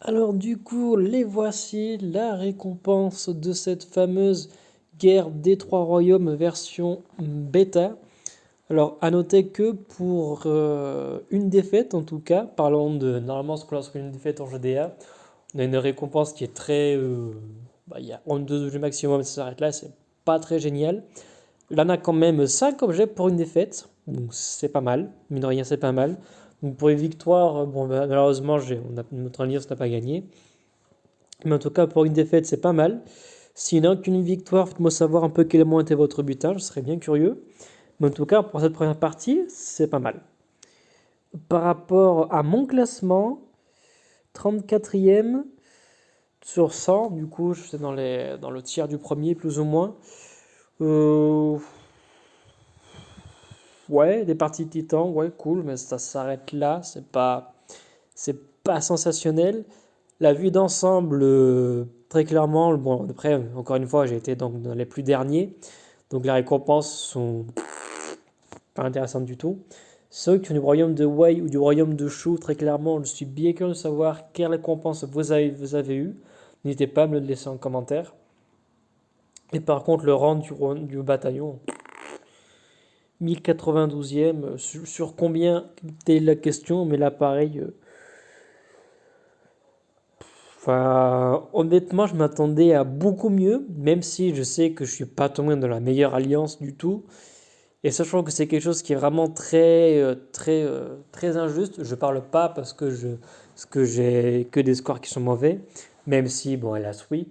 Alors du coup, les voici, la récompense de cette fameuse guerre des trois royaumes version bêta. Alors à noter que pour une défaite en tout cas, parlons de normalement ce que lorsqu'une une défaite en GDA, on a une récompense qui est très... il y a 2 objets maximum, ça s'arrête là, c'est pas très génial. Là on a quand même 5 objets pour une défaite, donc c'est pas mal, mine de rien c'est pas mal. Donc pour une victoire, bon malheureusement notre alliance n'a pas gagné. Mais en tout cas, pour une défaite, c'est pas mal. S'il n'y a qu'une victoire, faites-moi savoir un peu quel a été votre butin, je serais bien curieux. Mais en tout cas, pour cette première partie, c'est pas mal. Par rapport à mon classement, 34e sur 100, du coup, je suis dans le tiers du premier, plus ou moins. Euh, ouais, des parties de titan, ouais, cool, mais ça s'arrête là, c'est pas sensationnel. La vue d'ensemble, très clairement, bon, après, encore une fois, j'ai été dans les plus derniers, donc les récompenses sont pas intéressantes du tout. Ceux qui sont du royaume de Wei ou du royaume de Shu, très clairement, je suis bien curieux de savoir quelles récompenses vous avez eu. N'hésitez pas à me le laisser en commentaire. Et par contre, le rang du bataillon, 1092e, sur combien, c'était la question, mais là, pareil, enfin, honnêtement, je m'attendais à beaucoup mieux, même si je sais que je suis pas tombé dans la meilleure alliance du tout. Et sachant que c'est quelque chose qui est vraiment très injuste, je parle pas parce que j'ai que des scores qui sont mauvais, même si, bon, hélas, oui.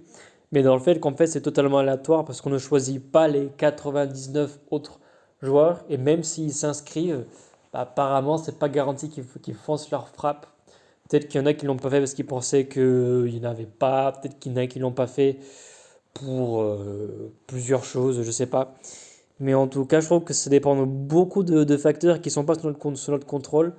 Mais dans le fait qu'en fait, c'est totalement aléatoire parce qu'on ne choisit pas les 99 autres joueurs. Et même s'ils s'inscrivent, bah, apparemment, c'est pas garanti qu'ils foncent leur frappe. Peut-être qu'il y en a qui l'ont pas fait parce qu'ils pensaient qu'il n'y en avait pas. Peut-être qu'il y en a qui l'ont pas fait pour plusieurs choses, je sais pas. Mais en tout cas, je trouve que ça dépend de beaucoup de facteurs qui sont pas sous notre contrôle.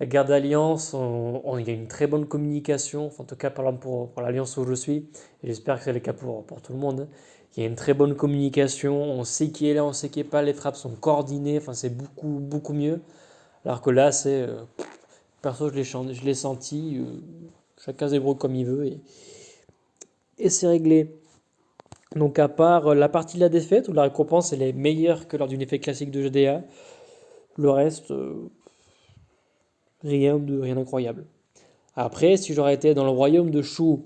La guerre d'alliance, il y a une très bonne communication, enfin, en tout cas par exemple pour l'alliance où je suis, et j'espère que c'est le cas pour tout le monde, hein. Il y a une très bonne communication, on sait qui est là, on sait qui est pas, les frappes sont coordonnées, enfin c'est beaucoup mieux. Alors que là, perso, je l'ai senti, chacun se débrouille comme il veut, et c'est réglé. Donc à part la partie de la défaite, où la récompense elle est meilleure que lors d'une effet classique de GDA, le reste, rien d'incroyable. Après, si j'aurais été dans le royaume de Shu,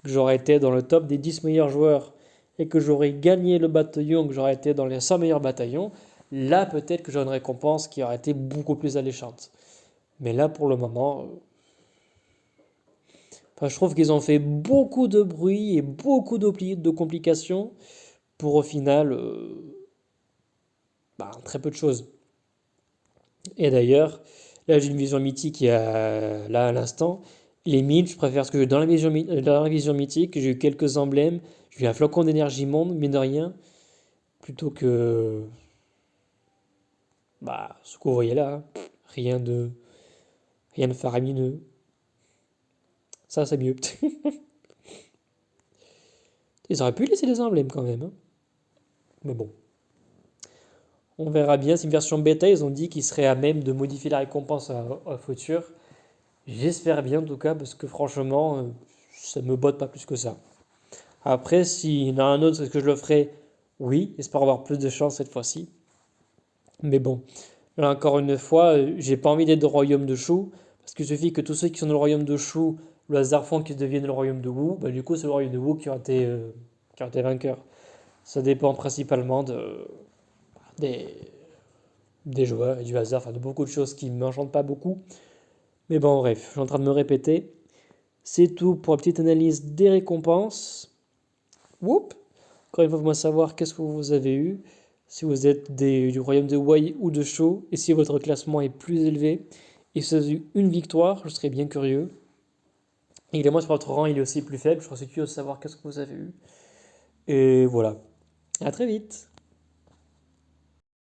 que j'aurais été dans le top des 10 meilleurs joueurs, et que j'aurais gagné le bataillon, que j'aurais été dans les 100 meilleurs bataillons, là peut-être que j'aurais une récompense qui aurait été beaucoup plus alléchante. Mais là pour le moment, enfin, je trouve qu'ils ont fait beaucoup de bruit et beaucoup de complications pour au final très peu de choses. Et d'ailleurs, là j'ai une vision mythique là à l'instant. Les mythes, je préfère ce que j'ai dans la vision mythique. J'ai eu quelques emblèmes. J'ai eu un flocon d'énergie monde, mine de rien, plutôt que ce que vous voyez là, hein. Rien de, rien de faramineux. Ça, c'est mieux. Ils auraient pu laisser des emblèmes quand même, hein. Mais bon, on verra bien. C'est une version bêta. Ils ont dit qu'ils seraient à même de modifier la récompense à futur. J'espère bien en tout cas, parce que franchement, ça me botte pas plus que ça. Après, s'il y en a un autre, est-ce que je le ferai? Oui, j'espère avoir plus de chance cette fois-ci. Mais bon, là encore une fois, j'ai pas envie d'être dans le royaume de Shu, parce qu'il suffit que tous ceux qui sont dans le royaume de Shu, le hasard font qu'ils deviennent le royaume de Wu, bah, du coup c'est le royaume de Wu qui aura été vainqueur. Ça dépend principalement des, des joueurs et du hasard, enfin de beaucoup de choses qui ne m'enchantent pas beaucoup. Mais bon, bref, je suis en train de me répéter. C'est tout pour la petite analyse des récompenses. Whoop! Encore une fois, moi savoir qu'est-ce que vous avez eu, si vous êtes du royaume de Wei ou de Shu, et si votre classement est plus élevé. Et si vous avez eu une victoire, je serais bien curieux. Et évidemment, si votre rang il est aussi plus faible, je serais curieux de savoir qu'est-ce que vous avez eu. Et voilà. À très vite!